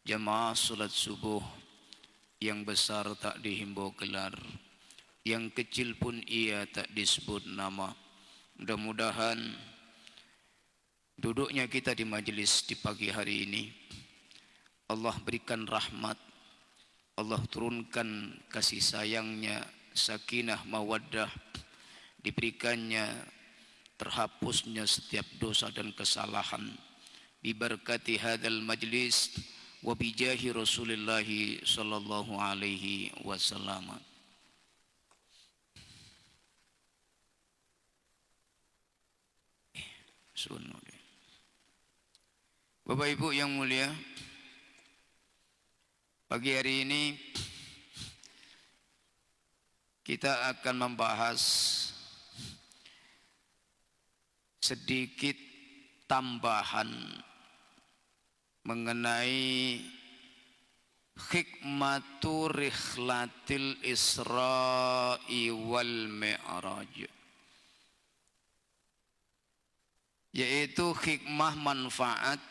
Jamaah salat subuh yang besar tak dihimbau gelar, yang kecil pun ia tak disebut nama. Mudah-mudahan duduknya kita di majelis di pagi hari ini Allah berikan rahmat, Allah turunkan kasih sayangnya, sakinah mawaddah, diberikannya terhapusnya setiap dosa dan kesalahan biberkati hadzal majlis wa bijahi Rasulillah sallallahu alaihi wasallam. Bapak Ibu yang mulia, pagi hari ini kita akan membahas sedikit tambahan mengenai hikmatu rikhlatil Isra'i wal Mi'raj, yaitu hikmah manfaat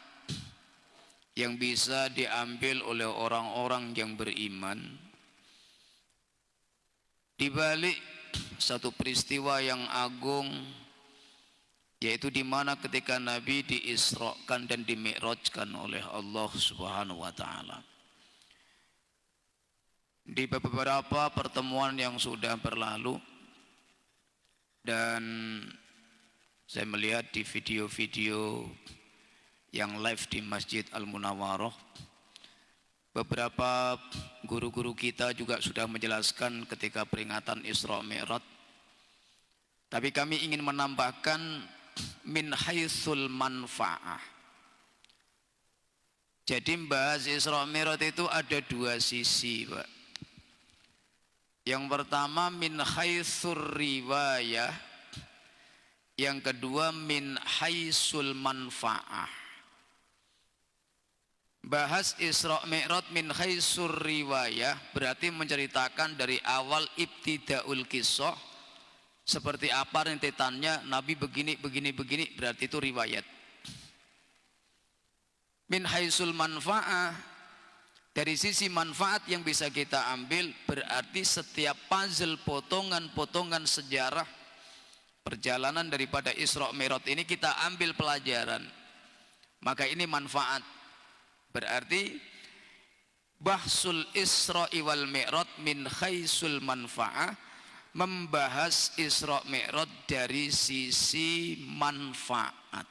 yang bisa diambil oleh orang-orang yang beriman di balik satu peristiwa yang agung, yaitu di mana ketika Nabi diisrakan dan dimi'rajkan oleh Allah Subhanahu wa taala. Di beberapa pertemuan yang sudah berlalu dan saya melihat di video-video yang live di Masjid Al-Munawwarah, beberapa guru-guru kita juga sudah menjelaskan ketika peringatan Isra Mi'raj. Tapi kami ingin menambahkan min haitsul manfa'ah. Jadi membahas Isra Mi'raj itu ada dua sisi, Pak. Yang pertama min haitsul riwayah, yang kedua min haitsul manfa'ah. Bahas Isra Mi'raj min haitsul riwayah berarti menceritakan dari awal ibtidaul kisah, seperti apa rentetannya Nabi begini, berarti itu riwayat. Min haitsul manfa'ah, dari sisi manfaat yang bisa kita ambil, berarti setiap puzzle, potongan-potongan sejarah perjalanan daripada Isra Mi'raj ini kita ambil pelajaran, maka ini manfaat. Berarti bahsul Isra'i wal Mi'raj min haitsul manfa'ah, membahas Isra Mi'raj dari sisi manfaat.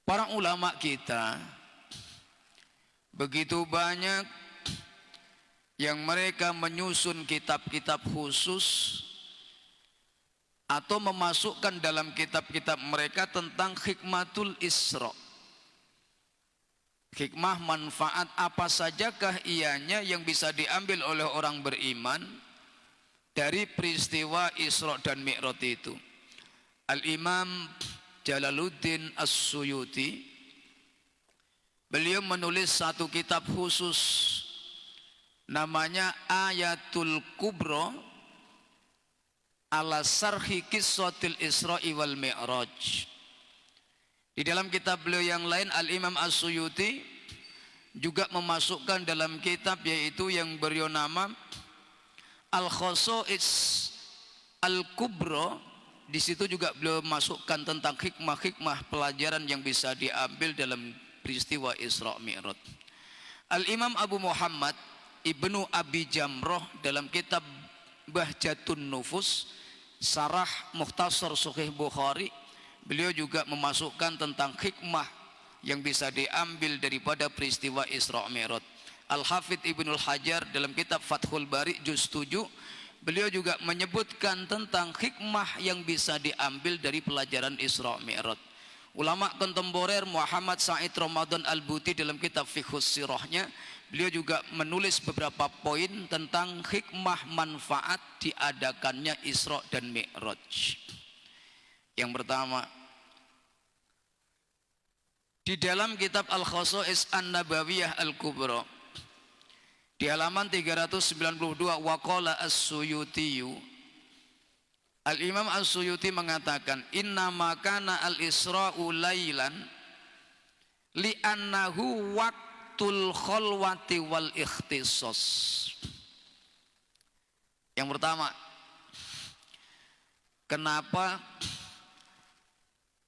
Para ulama kita begitu banyak yang mereka menyusun kitab-kitab khusus atau memasukkan dalam kitab-kitab mereka tentang hikmatul Isra. Hikmah manfaat apa sajakah ianya yang bisa diambil oleh orang beriman dari peristiwa Isra dan Mi'raj itu. Al-Imam Jalaluddin As-Suyuti, beliau menulis satu kitab khusus namanya Ayatul Kubra ala sarhi qissatil Isra'i wal Mi'raj. Di dalam kitab beliau yang lain, Al-Imam As-Suyuti juga memasukkan dalam kitab yaitu yang beliau nama Al-Khosa'is Al-Kubra. Di situ juga beliau masukkan tentang hikmah-hikmah pelajaran yang bisa diambil dalam peristiwa Isra Mi'raj. Al-Imam Abu Muhammad Ibnu Abi Jamroh dalam kitab Bahjatun Nufus, Sarah Mukhtasar Sahih Bukhari, beliau juga memasukkan tentang hikmah yang bisa diambil daripada peristiwa Isra Mi'raj. Al-Hafidh Ibnul Hajar dalam kitab Fathul Bari juz 7, beliau juga menyebutkan tentang hikmah yang bisa diambil dari pelajaran Isra Mi'raj. Ulama kontemporer Muhammad Said Ramadan Al-Buti dalam kitab Fiqhus Sirahnya, beliau juga menulis beberapa poin tentang hikmah manfaat diadakannya Isra dan Mi'raj. Yang pertama, di dalam kitab Al-Khosa'is An-Nabawiyah Al-Kubra di halaman 392, waqala As-Suyutiyu, Al-Imam As-Suyuti mengatakan, inna makana al-Isra'u laylan, li'annahu waqtul khalwati wal ikhtisos. Yang pertama, kenapa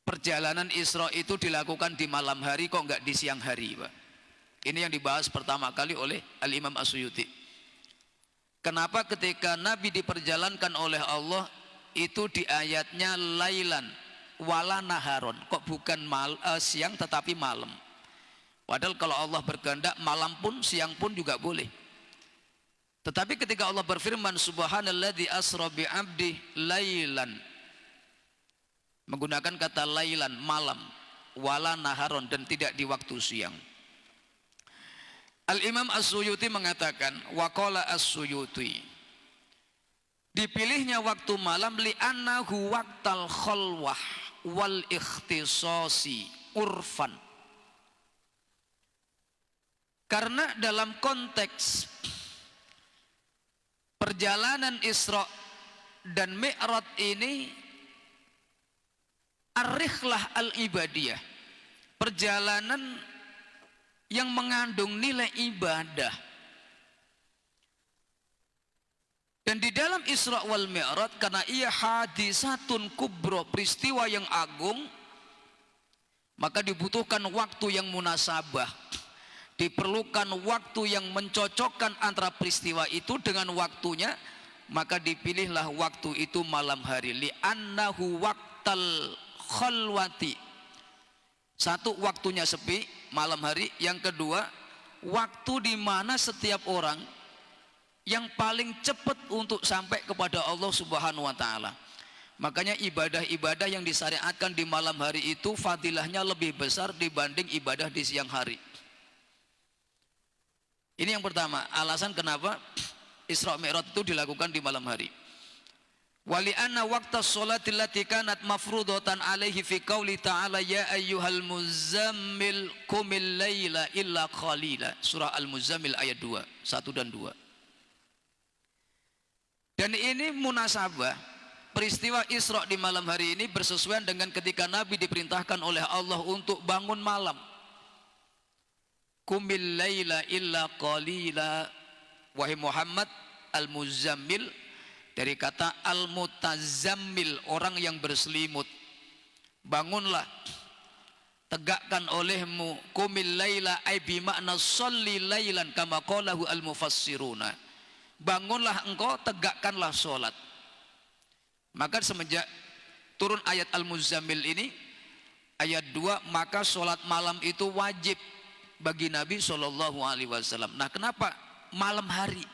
perjalanan Isra itu dilakukan di malam hari kok enggak di siang hari, Pak? Ini yang dibahas pertama kali oleh Al-Imam As-Suyuti. Kenapa ketika Nabi diperjalankan oleh Allah itu di ayatnya lailan wala naharon, kok bukan siang tetapi malam? Padahal kalau Allah berkehendak malam pun siang pun juga boleh. Tetapi ketika Allah berfirman subhanalladzi asra bi 'abdi lailan, menggunakan kata lailan malam, wala naharon, dan tidak di waktu siang. Al-Imam As-Suyuti mengatakan, waqala As-Suyuti, dipilihnya waktu malam li'annahu waqtal khalwah wal ikhtisasi urfan, karena dalam konteks perjalanan Isra dan Mi'raj ini ar-rihlah al-ibadiyah, perjalanan yang mengandung nilai ibadah. Dan di dalam Isra wal Mi'raj, karena ia hadisatun kubro, peristiwa yang agung, maka dibutuhkan waktu yang munasabah, diperlukan waktu yang mencocokkan antara peristiwa itu dengan waktunya, maka dipilihlah waktu itu malam hari. Li'annahu waqtal khalwati, satu, waktunya sepi malam hari. Yang kedua, waktu di mana setiap orang yang paling cepat untuk sampai kepada Allah Subhanahu wa taala. Makanya ibadah-ibadah yang disyariatkan di malam hari itu fadilahnya lebih besar dibanding ibadah di siang hari. Ini yang pertama, alasan kenapa Isra Mi'raj itu dilakukan di malam hari. Wali anna waqta sholati allati kanat mafrudatan alaihi fi qauli ta'ala ya ayyuhal muzammil qumil laila illa qalila, surah Al-Muzammil ayat 2, 1 dan 2. Dan ini munasabah peristiwa Isra di malam hari ini bersesuaian dengan ketika Nabi diperintahkan oleh Allah untuk bangun malam. Qumil laila illa qalila, wahai Muhammad, Al-Muzammil dari kata al-mutazammil, orang yang berselimut. Bangunlah, tegakkan olehmu, qumil laila ay bimakna sholli lailan kama qalahu al-mufassiruna. Bangunlah engkau, tegakkanlah sholat. Maka semenjak turun ayat Al-Muzammil ini, ayat 2, maka sholat malam itu wajib bagi Nabi SAW. Nah, kenapa malam hari?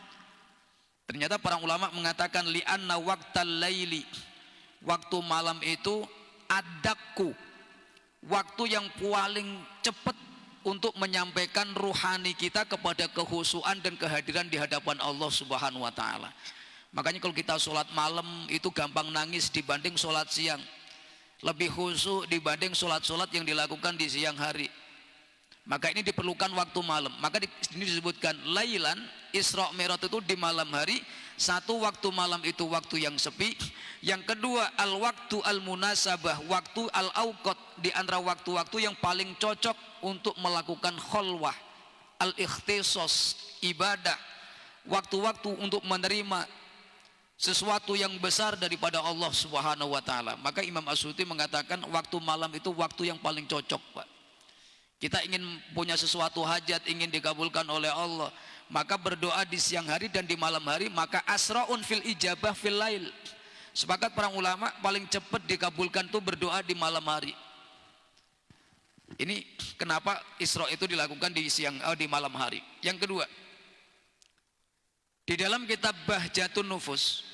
Ternyata para ulama mengatakan li'anna waqtal laili, waktu malam itu adakku, waktu yang paling cepat untuk menyampaikan ruhani kita kepada kekhusyuan dan kehadiran di hadapan Allah Subhanahu wa taala. Makanya kalau kita sholat malam itu gampang nangis dibanding sholat siang, lebih khusyuk dibanding sholat-sholat yang dilakukan di siang hari. Maka ini diperlukan waktu malam. Maka ini disebutkan lailan, Isra Mi'raj itu di malam hari. Satu, waktu malam itu waktu yang sepi. Yang kedua, al-waktu al-munasabah, waktu al-awqat, di antara waktu-waktu yang paling cocok untuk melakukan khalwah, al-ikhtisos, ibadah, waktu-waktu untuk menerima sesuatu yang besar daripada Allah Subhanahu wa taala. Maka Imam As-Suyuti mengatakan waktu malam itu waktu yang paling cocok, Pak. Kita ingin punya sesuatu hajat, ingin dikabulkan oleh Allah, maka berdoa di siang hari dan di malam hari, maka asra'un fil ijabah fil lail. Sepakat para ulama, paling cepat dikabulkan itu berdoa di malam hari. Ini kenapa Isra itu dilakukan di malam hari. Yang kedua, di dalam kitab Bahjatun Nufus,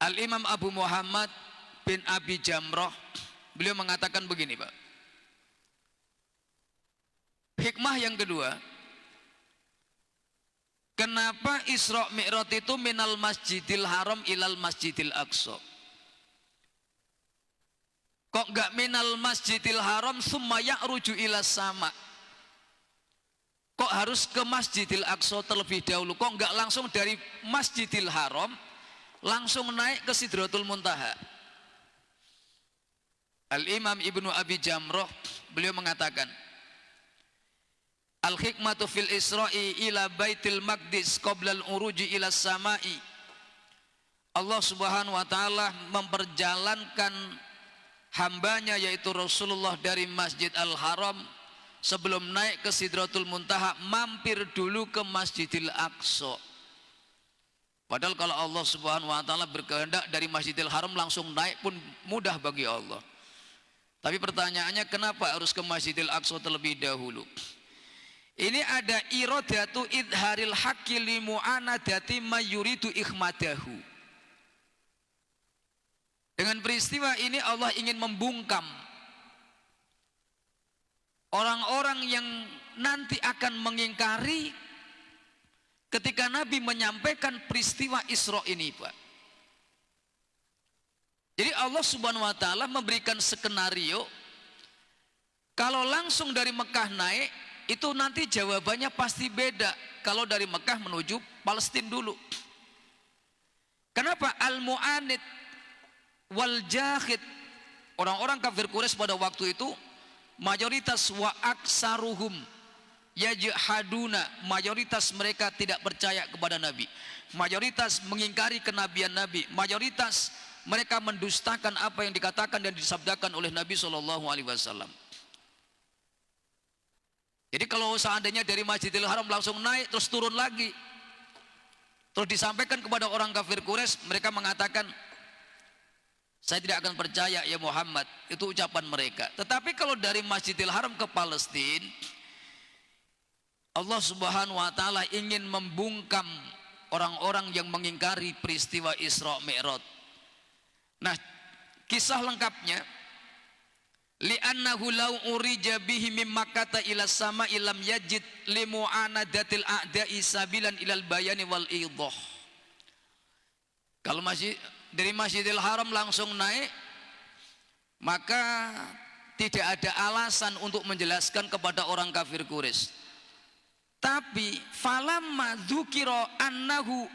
Al-Imam Abu Muhammad bin Abi Jamroh, beliau mengatakan begini, Pak. Hikmah yang kedua, kenapa Isra Mi'raj itu minal Masjidil Haram ilal Masjidil Aqsa? Kok enggak minal Masjidil Haram summa ya'ruju ila sama? Kok harus ke Masjidil Aqsa terlebih dahulu? Kok enggak langsung dari Masjidil Haram langsung naik ke Sidratul Muntaha? Al-Imam Ibnu Abi Jamroh beliau mengatakan, al-hikmatu fil isra'i ila baitil maqdis qabla al-uruji ila samai. Allah Subhanahu wa taala memperjalankan hambanya yaitu Rasulullah dari Masjid Al-Haram sebelum naik ke Sidratul Muntaha, mampir dulu ke Masjidil Aqsa. Padahal kalau Allah Subhanahu wa taala berkehendak dari Masjidil Haram langsung naik pun mudah bagi Allah. Tapi pertanyaannya, kenapa harus ke Masjidil Aqsa terlebih dahulu? Ini ada iradatu idharil haqqi li mu'anadati ma yuridu ikhmadahu. Dengan peristiwa ini Allah ingin membungkam orang-orang yang nanti akan mengingkari ketika Nabi menyampaikan peristiwa Isra ini, Pak. Jadi Allah Subhanahu wa taala memberikan skenario, kalau langsung dari Mekah naik itu nanti jawabannya pasti beda kalau dari Mekah menuju Palestina dulu. Kenapa? Al-mu'anid wal jahid, orang-orang kafir Quraisy pada waktu itu mayoritas wa aksaruhum yajhaduna, mayoritas mereka tidak percaya kepada Nabi, mayoritas mengingkari kenabian Nabi, mayoritas mereka mendustakan apa yang dikatakan dan disabdakan oleh Nabi SAW. Jadi kalau seandainya dari Masjidil Haram langsung naik terus turun lagi, terus disampaikan kepada orang kafir Quraisy, mereka mengatakan, saya tidak akan percaya ya Muhammad. Itu ucapan mereka. Tetapi kalau dari Masjidil Haram ke Palestina, Allah Subhanahu wa taala ingin membungkam orang-orang yang mengingkari peristiwa Isra Mi'raj. Nah, kisah lengkapnya, li'annahu law urija bihi mim makkata ila sama'i lam yajid li mu'anadatil a'da'i sabilan ilal bayani wal idah. Kalau masih dari Masjidil Haram langsung naik, maka tidak ada alasan untuk menjelaskan kepada orang kafir Quraisy. Tapi falamma dzukira annahu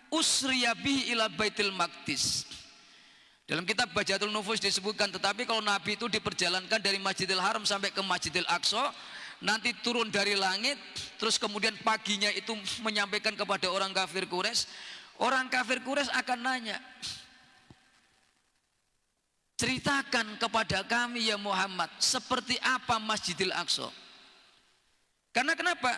usriya bihi ila Baitul Maqdis. Dalam kitab Bajatul Nufus disebutkan, tetapi kalau Nabi itu diperjalankan dari Masjidil Haram sampai ke Masjidil Aqsa, nanti turun dari langit, terus kemudian paginya itu menyampaikan kepada orang kafir Quraisy. Orang kafir Quraisy akan nanya, ceritakan kepada kami ya Muhammad, seperti apa Masjidil Aqsa? Karena kenapa?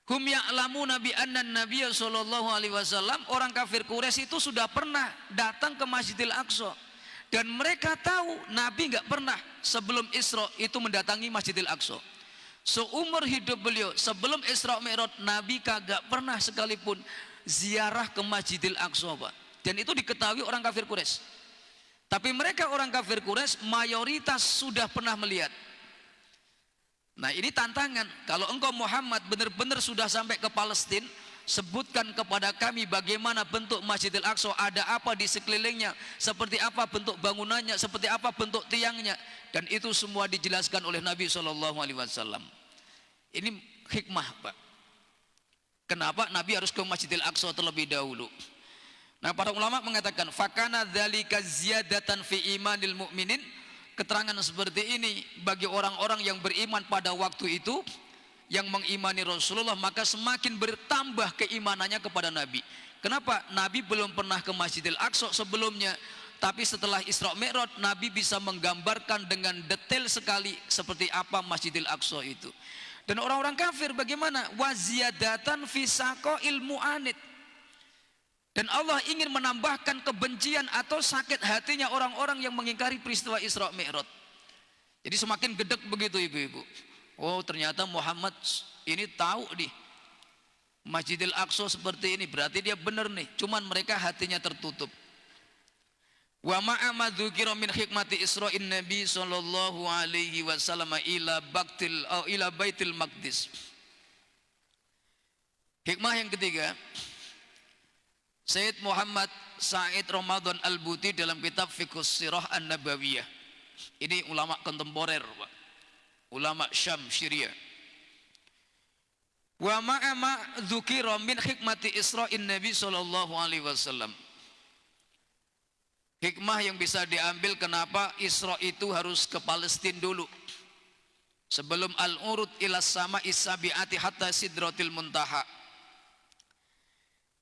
Hum ya'lamuna bi anna Nabiy sallallahu alaihi wasallam, orang kafir Quraisy itu sudah pernah datang ke Masjidil Aqsa, dan mereka tahu Nabi enggak pernah sebelum Isra itu mendatangi Masjidil Aqsa. Seumur hidup beliau sebelum Isra Mi'raj, Nabi kagak pernah sekalipun ziarah ke Masjidil Aqsa, Pak. Dan itu diketahui orang kafir Quraisy. Tapi mereka orang kafir Quraisy mayoritas sudah pernah melihat. Nah, ini tantangan. Kalau engkau Muhammad benar-benar sudah sampai ke Palestina, sebutkan kepada kami bagaimana bentuk Masjidil Aqsa, ada apa di sekelilingnya, seperti apa bentuk bangunannya, seperti apa bentuk tiangnya, dan itu semua dijelaskan oleh Nabi SAW. Ini hikmah, Pak. Kenapa Nabi harus ke Masjidil Aqsa terlebih dahulu? Nah, para ulama mengatakan fakana dzalika ziyadatan fi imanil mu'minin. Keterangan seperti ini bagi orang-orang yang beriman pada waktu itu, yang mengimani Rasulullah, maka semakin bertambah keimanannya kepada Nabi. Kenapa? Nabi belum pernah ke Masjidil Aqsa sebelumnya, tapi setelah Isra Mi'raj Nabi bisa menggambarkan dengan detail sekali seperti apa Masjidil Aqsa itu. Dan orang-orang kafir bagaimana? Waziyadatan fi saqail mu'anid. Dan Allah ingin menambahkan kebencian atau sakit hatinya orang-orang yang mengingkari peristiwa Isra Mi'raj. Jadi semakin gedek begitu ibu-ibu. Oh, ternyata Muhammad ini tahu nih Masjidil Aqsa seperti ini, berarti dia benar nih. Cuman mereka hatinya tertutup. Wa ma'a ma dzukira min hikmati Isra'in Nabi sallallahu alaihi wasallam ila Baitul Maqdis. Hikmah yang ketiga, Sayyid Muhammad Said Ramadan Al-Buti dalam kitab Fiqhus Sirah An-Nabawiyah. Ini ulama kontemporer, Pak. Ulama Syam, Syria. Wa ma'a ma dzukira min hikmati Isra'in Nabi sallallahu alaihi wasallam. Hikmah yang bisa diambil kenapa Isra itu harus ke Palestina dulu. sebelum al-urud ila sama isabiati hatta sidratil muntaha.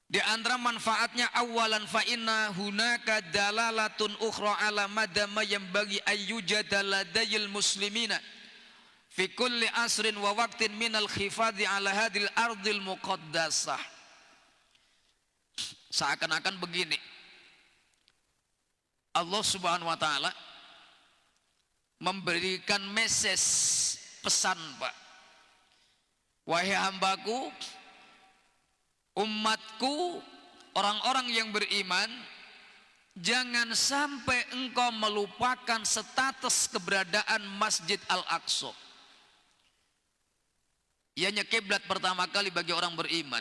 Di antara manfaatnya awalan fa inna hunaka dalalatun ukhra ala madama yang bagi ayyujada ladayil muslimina fi kulli asrin wa waqtin minal khifadhi ala hadil ardil muqaddasah. Seakan-akan begini, Allah subhanahu wa ta'ala memberikan message, pesan, Pak. Wahai hambaku, umatku, orang-orang yang beriman, jangan sampai engkau melupakan status keberadaan Masjid Al-Aqsa. Ianya kiblat pertama kali bagi orang beriman.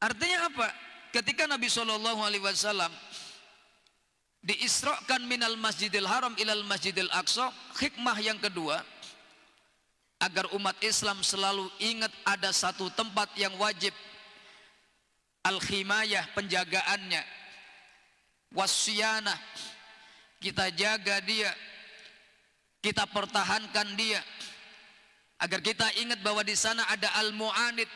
Artinya apa? Ketika Nabi SAW diisrakan minal Masjidil Haram ilal Masjidil Aqsa, hikmah yang kedua, agar umat Islam selalu ingat ada satu tempat yang wajib al-khimayah, penjagaannya, wasyianah, kita jaga dia, kita pertahankan dia, agar kita ingat bahwa di sana ada al-mu'anid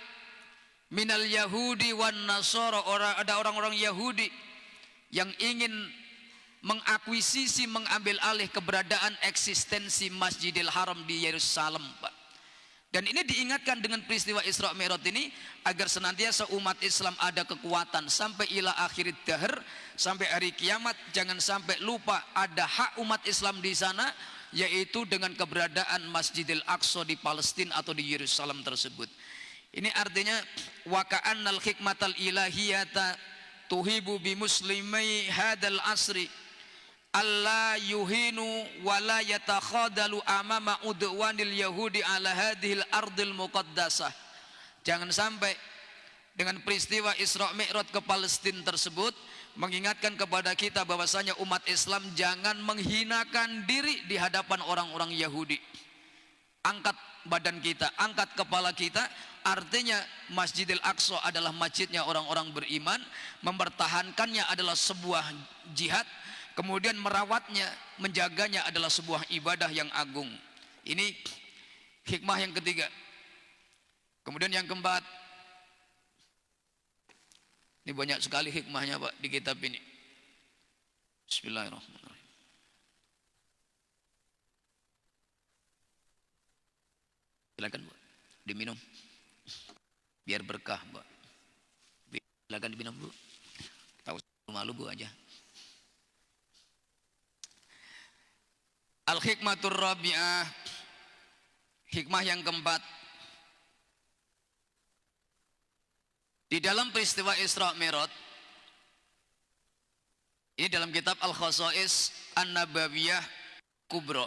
minal yahudi wan nasara, ada orang-orang Yahudi yang ingin mengakuisisi, mengambil alih keberadaan eksistensi Masjidil Haram di Yerusalem, Pak. Dan ini diingatkan dengan peristiwa Isra Mi'raj ini agar senantiasa umat Islam ada kekuatan sampai ila akhir dahr, sampai hari kiamat. Jangan sampai lupa ada hak umat Islam di sana, yaitu dengan keberadaan Masjidil Aqsa di Palestina atau di Yerusalem tersebut. Ini artinya wa ka'annal hikmatal ilahiyata tuhibu bi muslimai hadal asri alla yuhinu wa la yatakhadalu amama udwanil yahudi ala hadhil ardil muqaddasah. Jangan sampai dengan peristiwa Isra Mi'raj ke Palestina tersebut mengingatkan kepada kita bahwasanya umat Islam jangan menghinakan diri di hadapan orang-orang Yahudi. Angkat badan kita, angkat kepala kita. Artinya Masjidil Aqsa adalah masjidnya orang-orang beriman, mempertahankannya adalah sebuah jihad, kemudian merawatnya, menjaganya adalah sebuah ibadah yang agung. Ini hikmah yang ketiga. Kemudian yang keempat, ini banyak sekali hikmahnya, Pak, di kitab ini. Bismillahirrahmanirrahim. Silakan, Bu, diminum biar berkah, Bu. Silakan diminum, Bu. Tahu malu, Bu, aja. Al-hikmatur rabi'ah, hikmah yang keempat. Di dalam peristiwa Isra Mi'raj ini dalam kitab Al-Khasa'is An-Nabawiyah Kubra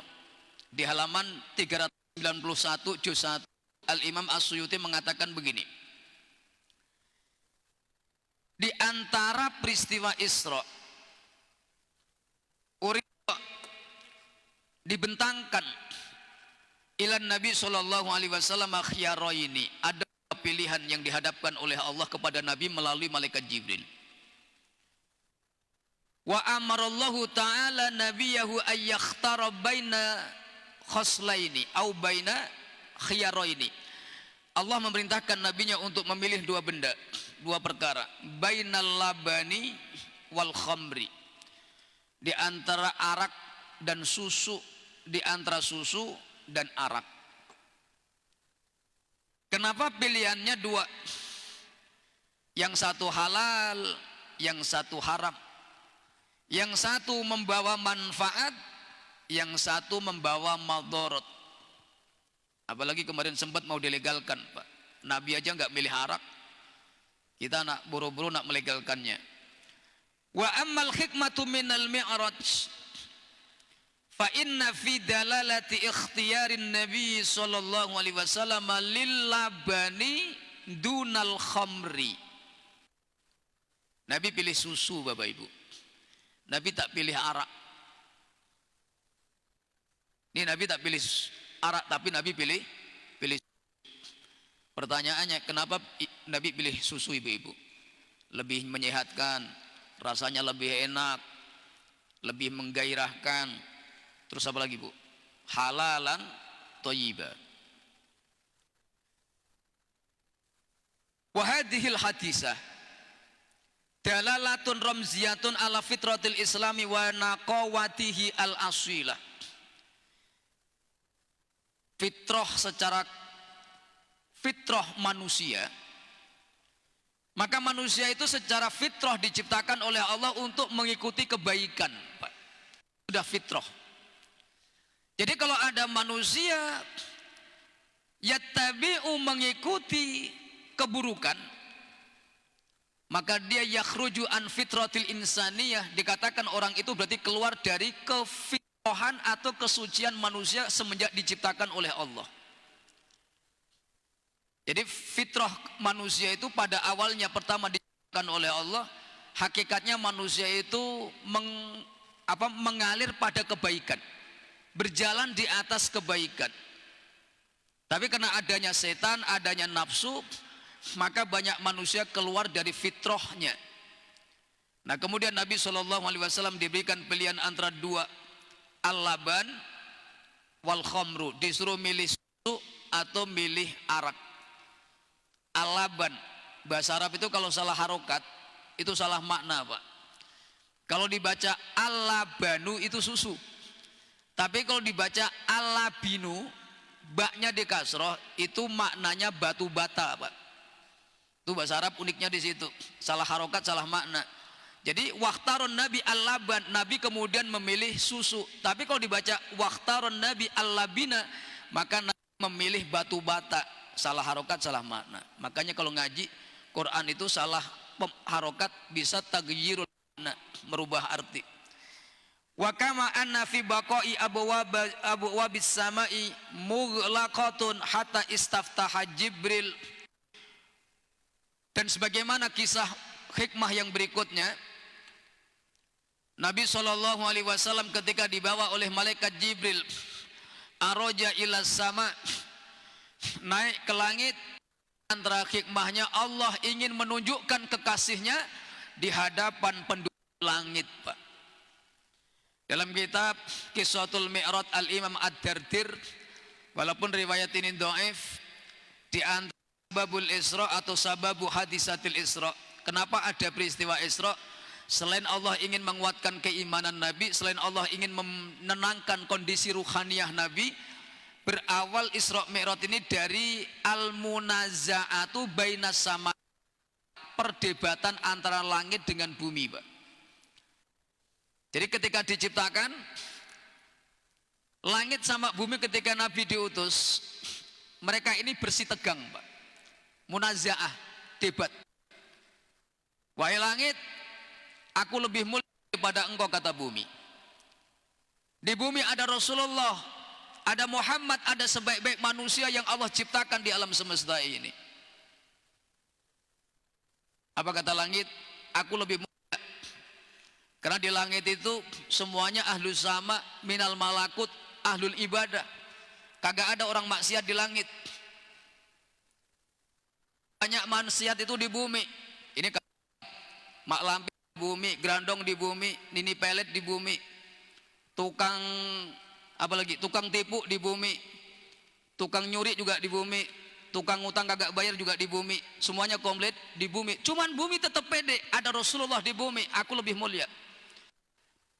di halaman 391 juz 1, Al-Imam As-Suyuti mengatakan begini. Di antara peristiwa Isra, dibentangkan ilan Nabi SAW khiyaraini, ada pilihan yang dihadapkan oleh Allah kepada Nabi melalui malaikat Jibril. Wa amarallahu ta'ala nabiyahu ayyakhtara baina khoslaini au baina khiyaraini. Allah memerintahkan nabinya untuk memilih dua benda, dua perkara, bainal labani wal khamri, di antara arak dan susu, di antara susu dan arak. Kenapa pilihannya dua? Yang satu halal, yang satu haram. Yang satu membawa manfaat, yang satu membawa madarat. Apalagi kemarin sempat mau dilegalkan, Pak. Nabi aja nggak milih arak, kita nak buru-buru nak melegalkannya. Wa ammal hikmatu minal mi'raj fa inna fi dalalati ikhtiyarin nabi sallallahu alaihi wasallam lil labani dunal khamri. Nabi pilih susu, Bapak Ibu. Nabi tak pilih arak. Ini Nabi tak pilih arak, tapi Nabi pilih. Pertanyaannya, kenapa Nabi pilih susu, Ibu-ibu? Lebih menyehatkan, rasanya lebih enak, lebih menggairahkan. Terus apa lagi, Bu? halalan thayyiba. Wa hadhil hadisah dalalatun ramziyatun ala fitratil islami wa naqawatihi al asilah. Fitrah secara fitrah manusia, maka manusia itu secara fitrah diciptakan oleh Allah untuk mengikuti kebaikan, Pak. Sudah fitrah. Jadi kalau ada manusia yattabi'u mengikuti keburukan, maka dia yakhruju an fitratil insaniyah, dikatakan orang itu berarti keluar dari kefitrahan atau kesucian manusia semenjak diciptakan oleh Allah. Jadi fitrah manusia itu pada awalnya pertama diciptakan oleh Allah, hakikatnya manusia itu mengalir pada kebaikan, berjalan di atas kebaikan. Tapi karena adanya setan, adanya nafsu, maka banyak manusia keluar dari fitrahnya. Nah, kemudian Nabi SAW diberikan pilihan antara dua, al-laban wal khamru, disuruh milih susu atau milih arak. Al-laban bahasa Arab itu kalau salah harokat itu salah makna, Pak. Kalau dibaca al-labanu itu susu, tapi kalau dibaca al-labinu, baknya di kasroh, itu maknanya batu bata, Pak. Itu bahasa Arab uniknya di situ, salah harokat salah makna. Jadi waqtaron Nabi al-laban, Nabi kemudian memilih susu. Tapi kalau dibaca waqtaron Nabi al-labina, maka Nabi memilih batu bata, salah harokat salah makna. Makanya kalau ngaji Quran itu salah harokat bisa taghyirul makna, merubah arti. Wa kama anna fi baqa'i abwabis samai mughlaqatun hatta istaftaha Jibril. Dan sebagaimana kisah hikmah yang berikutnya, Nabi SAW ketika dibawa oleh malaikat Jibril aroja ila sama, naik ke langit, antara hikmahnya Allah ingin menunjukkan kekasihnya di hadapan penduduk langit, Pak. Dalam kitab Qissatul Mi'raj Al-Imam Ad-Dardir, walaupun riwayat ini dhaif, di antara sababul Isra atau sababu hadisatil Isra, kenapa ada peristiwa Isra? Selain Allah ingin menguatkan keimanan Nabi, selain Allah ingin menenangkan kondisi ruhaniyah Nabi, berawal Isra Mi'raj ini dari al-munaza'atu bainas sama, perdebatan antara langit dengan bumi, Pak. Jadi ketika diciptakan langit sama bumi, ketika Nabi diutus, mereka ini bersih tegang, Pak. Munaza'ah, debat. Wahai langit, aku lebih mulia daripada engkau, kata bumi. Di bumi ada Rasulullah, ada Muhammad, ada sebaik-baik manusia yang Allah ciptakan di alam semesta ini. Apa kata langit? Aku lebih mulia. Karena di langit itu semuanya ahlus sama, minal malakut, ahlul ibadah. Kagak ada orang maksiat di langit. Banyak maksiat itu di bumi. Ini mak lampir di bumi, grandong di bumi, nini pelet di bumi, tukang apalagi tukang tipu di bumi, tukang nyuri juga di bumi, tukang utang kagak bayar juga di bumi. Semuanya komplit di bumi. Cuman bumi tetap pede, ada Rasulullah di bumi, aku lebih mulia.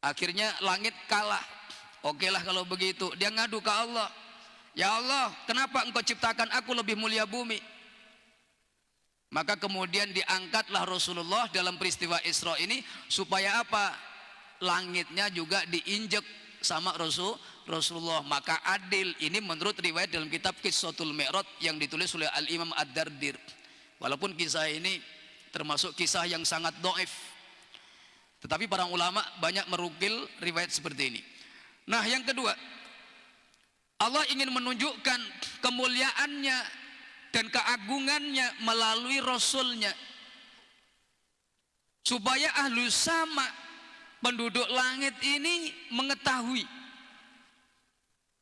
Akhirnya langit kalah. Oke lah kalau begitu, dia ngadu ke Allah, ya Allah, kenapa engkau ciptakan aku lebih mulia bumi? Maka kemudian diangkatlah Rasulullah dalam peristiwa Isra ini, supaya apa? Langitnya juga diinjek sama Rasulullah. Maka adil. Ini menurut riwayat dalam kitab Qissatul Mi'raj yang ditulis oleh Al-Imam Ad-Dardir. Walaupun kisah ini termasuk kisah yang sangat dhaif, tetapi para ulama banyak merukil riwayat seperti ini. Nah, yang kedua, Allah ingin menunjukkan kemuliaannya dan keagungannya melalui Rasulnya, supaya ahlu sama, penduduk langit ini mengetahui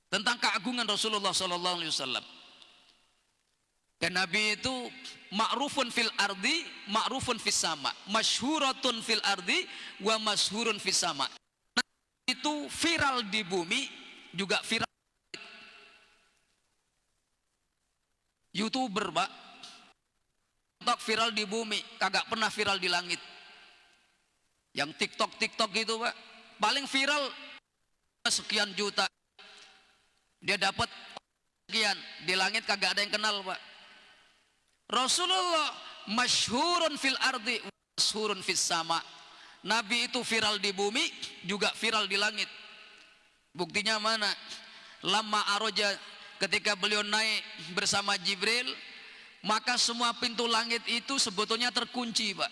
tentang keagungan Rasulullah SAW. Dan Nabi itu ma'rufun fil ardi, ma'rufun fis sama, masyhuratun fil ardi wa masyhurun fis sama. Nabi itu viral di bumi, juga viral YouTuber, Pak. TikTok viral di bumi, kagak pernah viral di langit. Yang TikTok gitu, Pak, paling viral sekian juta. Dia dapat sekian, di langit kagak ada yang kenal, Pak. Rasulullah masyhurun fil ardi, masyhurun fis sama. Nabi itu viral di bumi, juga viral di langit. Buktinya mana? Lama aroja, ketika beliau naik bersama Jibril, maka semua pintu langit itu sebetulnya terkunci, Pak.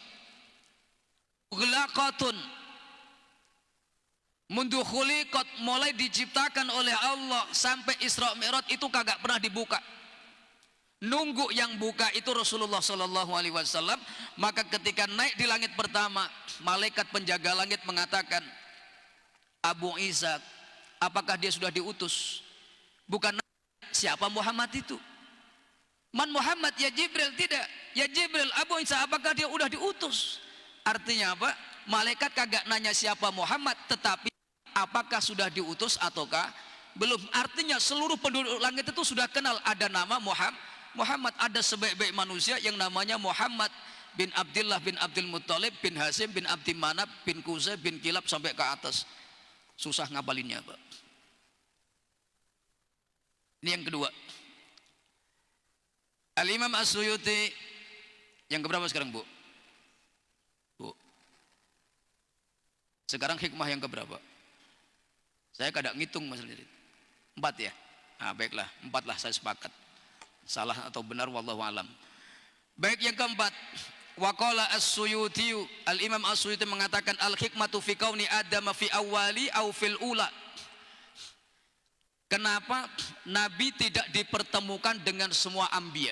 Ghlaqatun mundu khuliqat, mulai diciptakan oleh Allah sampai Isra Mi'raj itu kagak pernah dibuka. Nunggu yang buka itu Rasulullah Shallallahu Alaihi Wasallam. Maka ketika naik di langit pertama, malaikat penjaga langit mengatakan, Abu Isa, apakah dia sudah diutus? Bukan. Siapa Muhammad itu? Man Muhammad? Ya Jibril. Tidak. Ya Jibril, Abu Isa, apakah dia sudah diutus? Artinya apa? Malaikat kagak nanya siapa Muhammad, tetapi apakah sudah diutus ataukah belum. Artinya seluruh penduduk langit itu sudah kenal ada nama Muhammad. Ada sebaik-baik manusia yang namanya Muhammad bin Abdullah bin Abdul Muttalib bin Hasim bin Abdi Manaf bin Qusay bin Kilab sampai ke atas. Susah ngapalinnya, Pak. Ini yang kedua. Al-Imam As-Suyuti yang keberapa sekarang, Bu? Sekarang hikmah yang keberapa? Saya kadang ngitung masalah ini. 4 ya? Nah, baiklah, 4 lah, saya sepakat. Salah atau benar wallahu alam. Baik, yang keempat, waqala As-Suyuti, Al-Imam As-Suyuti mengatakan al-hikmatu fi kauni Adam fi awwali au fil ula. Kenapa Nabi tidak dipertemukan dengan semua anbiya,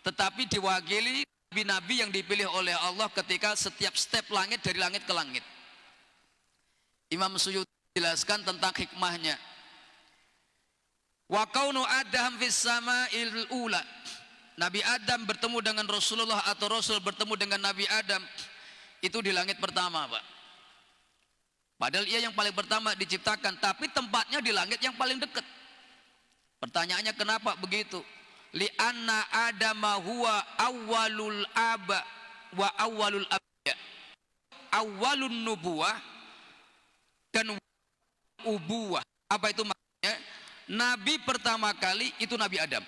tetapi diwakili nabi-nabi yang dipilih oleh Allah ketika setiap step langit dari langit ke langit. Imam Suyuti jelaskan tentang hikmahnya. Wa kaunu Adam fis sama'il ula. Nabi Adam bertemu dengan Rasulullah atau Rasul bertemu dengan Nabi Adam itu di langit pertama, Pak. Padahal ia yang paling pertama diciptakan, tapi tempatnya di langit yang paling dekat. Pertanyaannya kenapa begitu? Li'anna Adama huwa awwalul aba wa awwalul abya. Awwalun nubuwah dan ubuwah. Apa itu maksudnya? Nabi pertama kali itu Nabi Adam.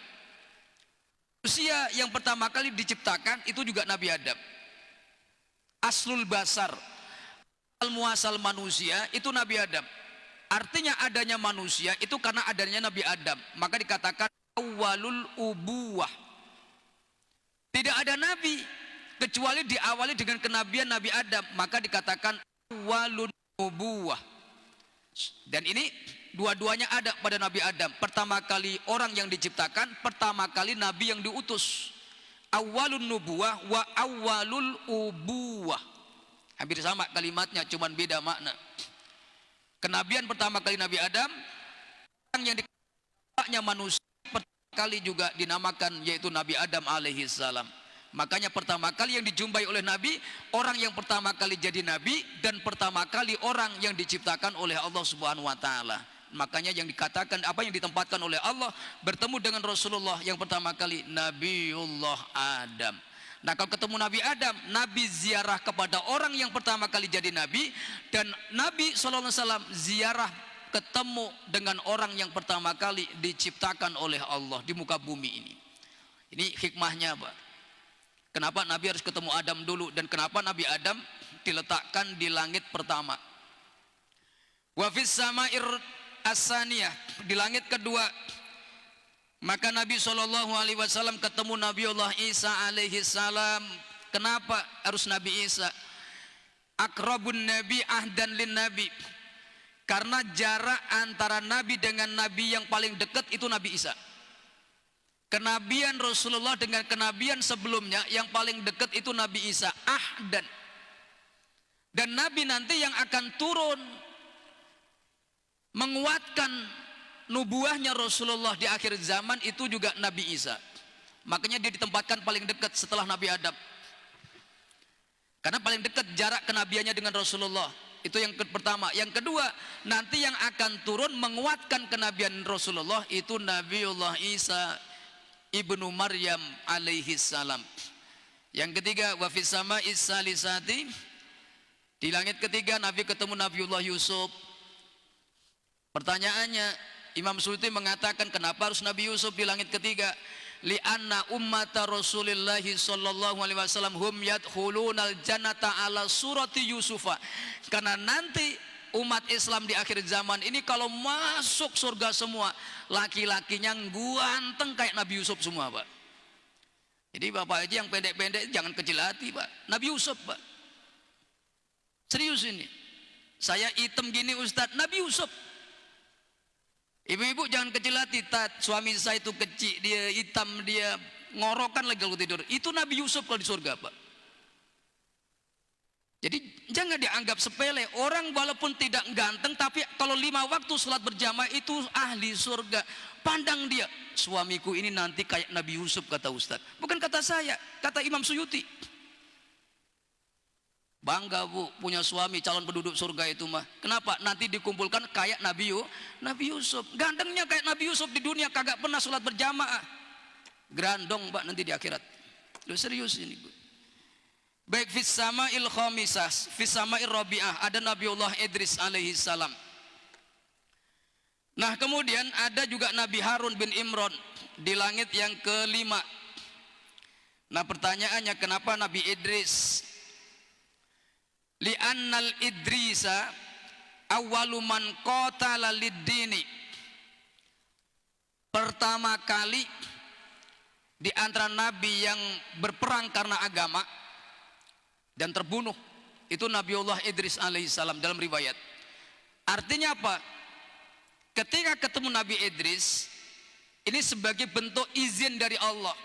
Manusia yang pertama kali diciptakan itu juga Nabi Adam. Aslul basar, al-muasal manusia itu Nabi Adam. Artinya adanya manusia itu karena adanya Nabi Adam. Maka dikatakan awwalul ubuwah. Tidak ada nabi kecuali diawali dengan kenabian Nabi Adam. Maka dikatakan awwalul ubuwah. Dan ini dua-duanya ada pada Nabi Adam. Pertama kali orang yang diciptakan, pertama kali Nabi yang diutus. Awwalun nubuwah wa awwalul ubuwah. Hampir sama kalimatnya, cuman beda makna. Kenabian pertama kali Nabi Adam, orang yang dikatakannya manusia pertama kali juga dinamakan yaitu Nabi Adam alaihi salam. Makanya pertama kali yang dijumpai oleh Nabi, orang yang pertama kali jadi Nabi, dan pertama kali orang yang diciptakan oleh Allah Subhanahu wa Ta'ala. Makanya yang dikatakan, apa yang ditempatkan oleh Allah, bertemu dengan Rasulullah yang pertama kali, Nabiullah Adam. Nah, kalau ketemu Nabi Adam, Nabi ziarah kepada orang yang pertama kali jadi Nabi, dan Nabi SAW ziarah ketemu dengan orang yang pertama kali diciptakan oleh Allah di muka bumi ini. Ini hikmahnya, Pak. Kenapa Nabi harus ketemu Adam dulu, dan kenapa Nabi Adam diletakkan di langit pertama. Wa fis sama'ir as-saniyah, di langit kedua. Maka Nabi SAW ketemu Nabiullah Isa alaihi salam. Kenapa harus Nabi Isa? Akrabun nabi ahdan lin nabi. Karena jarak antara Nabi dengan Nabi yang paling dekat itu Nabi Isa. Kenabian Rasulullah dengan kenabian sebelumnya yang paling dekat itu Nabi Isa, ahdan. Dan Nabi nanti yang akan turun menguatkan nubuahnya Rasulullah di akhir zaman itu juga Nabi Isa. Makanya dia ditempatkan paling dekat setelah Nabi Adam. Karena paling dekat jarak kenabiannya dengan Rasulullah. Itu yang pertama. Yang kedua, nanti yang akan turun menguatkan kenabian Rasulullah itu Nabiullah Isa ibnu Maryam alaihi salam. Yang ketiga, wa fis sama'is salisati, di langit ketiga Nabi ketemu Nabiullah Yusuf. Pertanyaannya, Imam Suyuti mengatakan kenapa harus Nabi Yusuf di langit ketiga? Li'anna ummata Rasulillahi sallallahu alaihi wasallam hum yadkhulunal jannata ala surati Yusufa. Karena nanti umat Islam di akhir zaman ini kalau masuk surga semua, laki-lakinya ganteng kayak Nabi Yusuf semua, Pak. Jadi Bapak aja yang pendek-pendek jangan kecil hati, Pak. Nabi Yusuf, Pak. Serius ini. Saya hitam gini Ustadz, Nabi Yusuf. Ibu-ibu jangan kecil hati, suami saya itu kecil, dia hitam, dia ngorokan lagi kalau tidur. Itu Nabi Yusuf kalau di surga, Pak. Jadi jangan dianggap sepele. Orang walaupun tidak ganteng, tapi kalau 5 waktu sholat berjamaah itu ahli surga. Pandang dia, suamiku ini nanti kayak Nabi Yusuf, kata Ustaz. Bukan kata saya, kata Imam Suyuti. Bangga Bu punya suami calon penduduk surga itu mah. Kenapa? Nanti dikumpulkan kayak Nabi Yusuf. Gantengnya kayak Nabi Yusuf di dunia kagak pernah sholat berjamaah. Grandong Pak nanti di akhirat. Lu serius ini Bu. Baik fis sama'il khamisah, fis sama'ir rabi'ah ada Nabiullah Idris alaihi salam. Nah, kemudian ada juga Nabi Harun bin Imran di langit yang kelima. Nah, pertanyaannya kenapa Nabi Idris? Li'annal Idrisa awwalu man qatala lid-dini. Pertama kali di antara nabi yang berperang karena agama dan terbunuh itu Nabiullah Idris alaihissalam dalam riwayat. Artinya apa? Ketika ketemu Nabi Idris, ini sebagai bentuk izin dari Allah.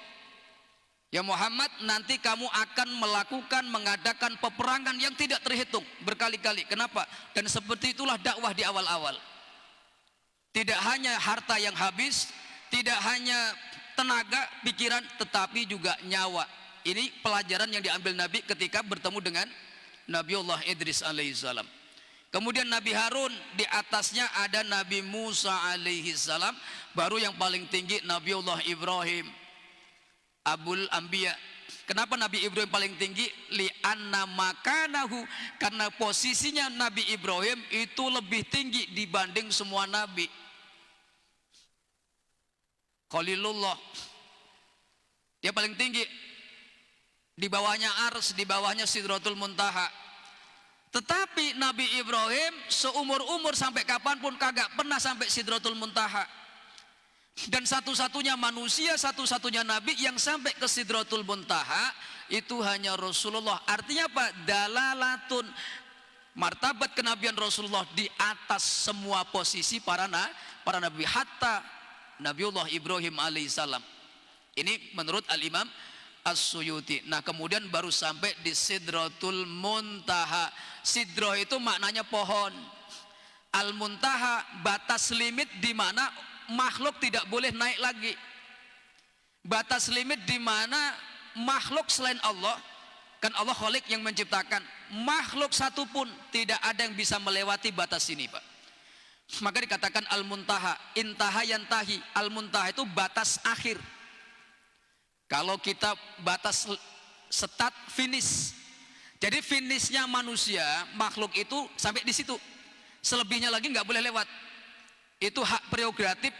Ya Muhammad, nanti kamu akan mengadakan peperangan yang tidak terhitung berkali-kali. Kenapa? Dan seperti itulah dakwah di awal-awal. Tidak hanya harta yang habis, tidak hanya tenaga, pikiran, tetapi juga nyawa. Ini pelajaran yang diambil Nabi ketika bertemu dengan Nabiullah Idris alaihissalam. Kemudian Nabi Harun, di atasnya ada Nabi Musa alaihissalam, baru yang paling tinggi Nabiullah Ibrahim, Abul Anbiya. Kenapa Nabi Ibrahim paling tinggi? Li'anna makanahu, karena posisinya Nabi Ibrahim itu lebih tinggi dibanding semua nabi. Khalilullah, dia paling tinggi. Di bawahnya Ars, di bawahnya Sidratul Muntaha. Tetapi Nabi Ibrahim seumur-umur sampai kapanpun kagak pernah sampai Sidratul Muntaha. Dan satu-satunya manusia, satu-satunya nabi yang sampai ke Sidratul Muntaha itu hanya Rasulullah. Artinya apa? Dalalatun, martabat kenabian Rasulullah di atas semua posisi para nabi, hatta Nabiullah Ibrahim alaihissalam. Ini menurut Al-Imam As-Suyuti. Nah, kemudian baru sampai di Sidratul Muntaha. Sidroh itu maknanya pohon. Al-Muntaha batas limit di mana makhluk tidak boleh naik lagi. Batas limit di mana makhluk selain Allah, kan Allah Khalik yang menciptakan, makhluk satupun tidak ada yang bisa melewati batas ini, Pak. Maka dikatakan Al-Muntaha, intaha yantahi. Al-Muntaha itu batas akhir. Kalau kita batas start finish. Jadi finishnya manusia, makhluk itu sampai di situ. Selebihnya lagi nggak boleh lewat. Itu hak prerogatif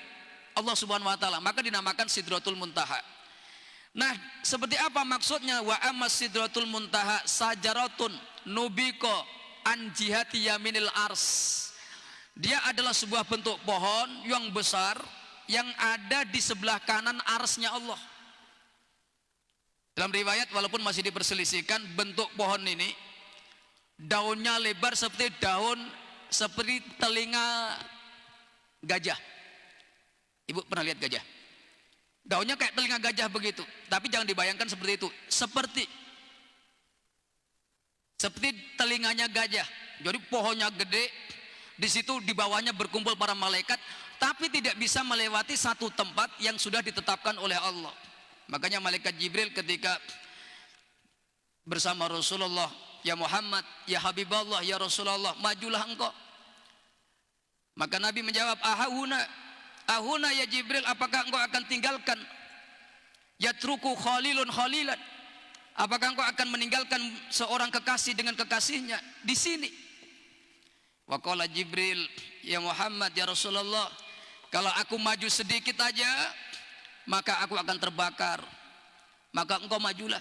Allah Subhanahu wa taala. Maka dinamakan Sidratul Muntaha. Nah, seperti apa maksudnya? Wa ammas Sidratul Muntaha sajaratun nubiko an jihati yaminil ars. Dia adalah sebuah bentuk pohon yang besar yang ada di sebelah kanan arsnya Allah. Dalam riwayat walaupun masih diperselisihkan, bentuk pohon ini daunnya lebar seperti telinga gajah. Ibu pernah lihat gajah? Daunnya kayak telinga gajah begitu, tapi jangan dibayangkan seperti itu. Seperti telinganya gajah. Jadi pohonnya gede, di situ di bawahnya berkumpul para malaikat, tapi tidak bisa melewati satu tempat yang sudah ditetapkan oleh Allah. Makanya malaikat Jibril ketika bersama Rasulullah, ya Muhammad, ya Habiballah, ya Rasulullah, majulah engkau. Maka Nabi menjawab, ahuna ya Jibril, apakah engkau akan tinggalkan Yatruku khalilun khalilan. Apakah engkau akan meninggalkan seorang kekasih dengan kekasihnya di sini? Wa qala Jibril, ya Muhammad, ya Rasulullah, kalau aku maju sedikit aja maka aku akan terbakar. Maka engkau majulah.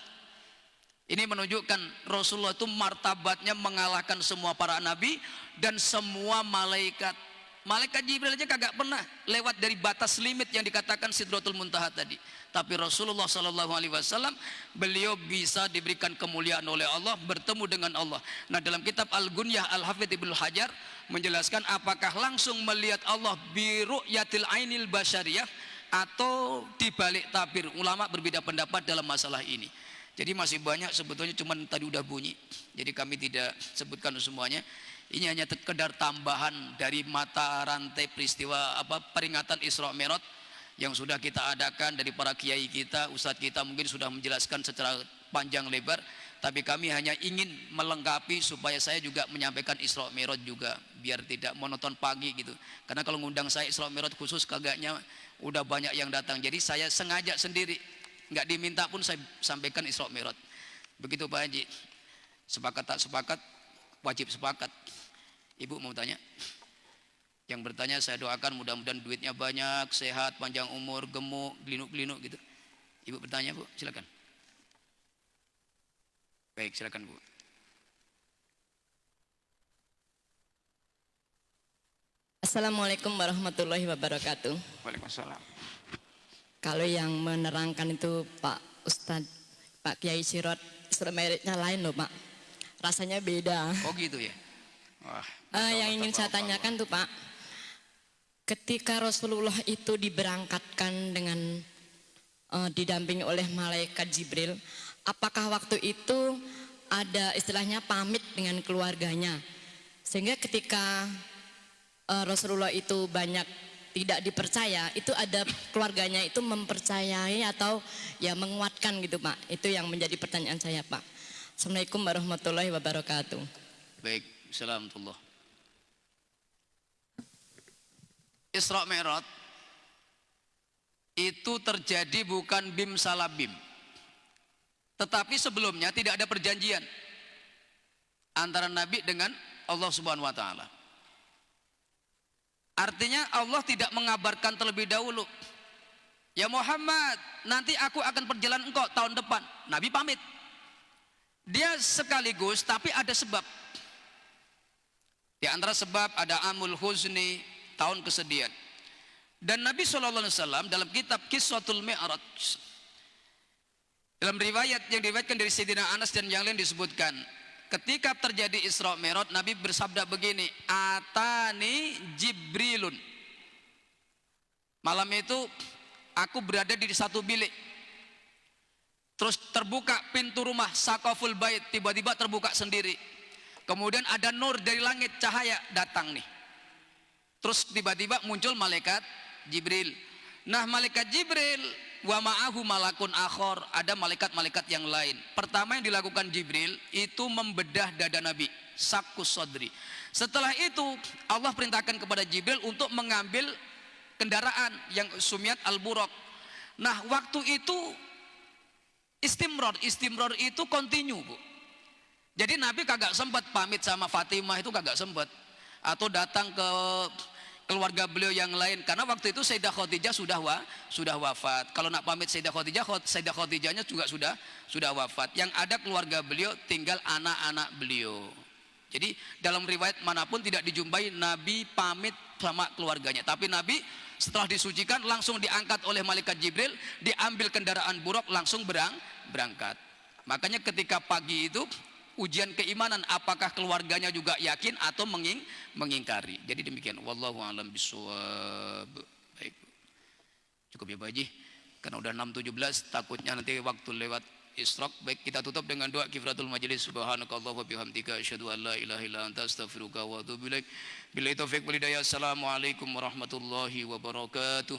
Ini menunjukkan Rasulullah itu martabatnya mengalahkan semua para nabi dan semua malaikat. Malaikat Jibril aja kagak pernah lewat dari batas limit yang dikatakan Sidratul Muntaha tadi. Tapi Rasulullah Sallallahu Alaihi Wasallam, beliau bisa diberikan kemuliaan oleh Allah, bertemu dengan Allah. Nah, dalam kitab Al-Gunyah Al-Hafidh Ibnu Hajar menjelaskan apakah langsung melihat Allah biru'yatil ainil basyariyah atau dibalik tabir. Ulama berbeda pendapat dalam masalah ini. Jadi masih banyak sebetulnya, cuman tadi udah bunyi. Jadi kami tidak sebutkan semuanya. Ini hanya sekedar tambahan dari mata rantai peristiwa peringatan Isra Mi'raj yang sudah kita adakan dari para kiai kita, ustadz kita mungkin sudah menjelaskan secara panjang lebar, tapi kami hanya ingin melengkapi supaya saya juga menyampaikan Isra Mi'raj juga, biar tidak monoton pagi gitu. Karena kalau ngundang saya Isra Mi'raj khusus kagaknya udah banyak yang datang. Jadi saya sengaja sendiri, nggak diminta pun saya sampaikan Isra Mi'raj. Begitu Pak Haji. Sepakat tak sepakat? Wajib sepakat. Ibu mau tanya? Yang bertanya saya doakan mudah-mudahan duitnya banyak, sehat, panjang umur, gemuk, gelinuk-gelinuk gitu. Ibu bertanya Bu, silakan. Baik, silakan Bu. Assalamualaikum warahmatullahi wabarakatuh. Waalaikumsalam. Kalau yang menerangkan itu Pak Ustadz, Pak Kiai Sirot, Isra Mi'rajnya lain loh Pak. Rasanya beda. Oh gitu ya. Wah, yang ingin saya tanyakan tuh Pak, ketika Rasulullah itu diberangkatkan dengan didampingi oleh malaikat Jibril, apakah waktu itu ada istilahnya pamit dengan keluarganya, sehingga ketika Rasulullah itu banyak tidak dipercaya, itu ada keluarganya itu mempercayai atau ya menguatkan gitu Pak? Itu yang menjadi pertanyaan saya Pak. Assalamualaikum warahmatullahi wabarakatuh. Baik, assalamualaikum. Isra Mi'raj itu terjadi bukan bim salah bim, tetapi sebelumnya tidak ada perjanjian antara Nabi dengan Allah Subhanahu wa Ta'ala. Artinya Allah tidak mengabarkan terlebih dahulu, ya Muhammad, nanti aku akan perjalanan engkau tahun depan. Nabi pamit. Dia sekaligus, tapi ada sebab. Di antara sebab ada amul huzni, tahun kesedihan. Dan Nabi SAW dalam kitab Qissatul Mi'raj, dalam riwayat yang diriwayatkan dari Sayyidina Anas dan yang lain disebutkan, ketika terjadi Isra Mi'raj, Nabi bersabda begini, atani Jibrilun. Malam itu aku berada di satu bilik, terus terbuka pintu rumah Saqaful Bait, tiba-tiba terbuka sendiri. Kemudian ada nur dari langit, cahaya datang nih. Terus tiba-tiba muncul malaikat Jibril. Nah, malaikat Jibril wa ma'ahu malakun akhor, ada malaikat-malaikat yang lain. Pertama yang dilakukan Jibril itu membedah dada Nabi, sakus sodri. Setelah itu Allah perintahkan kepada Jibril untuk mengambil kendaraan yang sumiat al-buraq. Nah, waktu itu istimror itu continue Bu. Jadi Nabi kagak sempat pamit sama Fatimah, itu kagak sempat, atau datang ke keluarga beliau yang lain, karena waktu itu Sayyidah Khadijah sudah wafat. Kalau nak pamit Sayyidah Khadijahnya juga sudah wafat. Yang ada keluarga beliau tinggal anak-anak beliau. Jadi dalam riwayat manapun tidak dijumpai Nabi pamit sama keluarganya. Tapi Nabi setelah disucikan langsung diangkat oleh malaikat Jibril, diambil kendaraan buraq, langsung berangkat. Makanya ketika pagi itu ujian keimanan, apakah keluarganya juga yakin atau mengingkari. Jadi demikian, wallahu a'lam bishawab. Baik, cukup ya Pak Haji, karena udah 6.17, takutnya nanti waktu lewat isyraq. Baik, kita tutup dengan doa kifaratul majlis. Subhanakallah wa bihamdika asyhadu an la ilaha illa anta astaghfiruka wa atubu ilaik. Billahi taufiq wal hidayah. Assalamualaikum warahmatullahi wabarakatuh.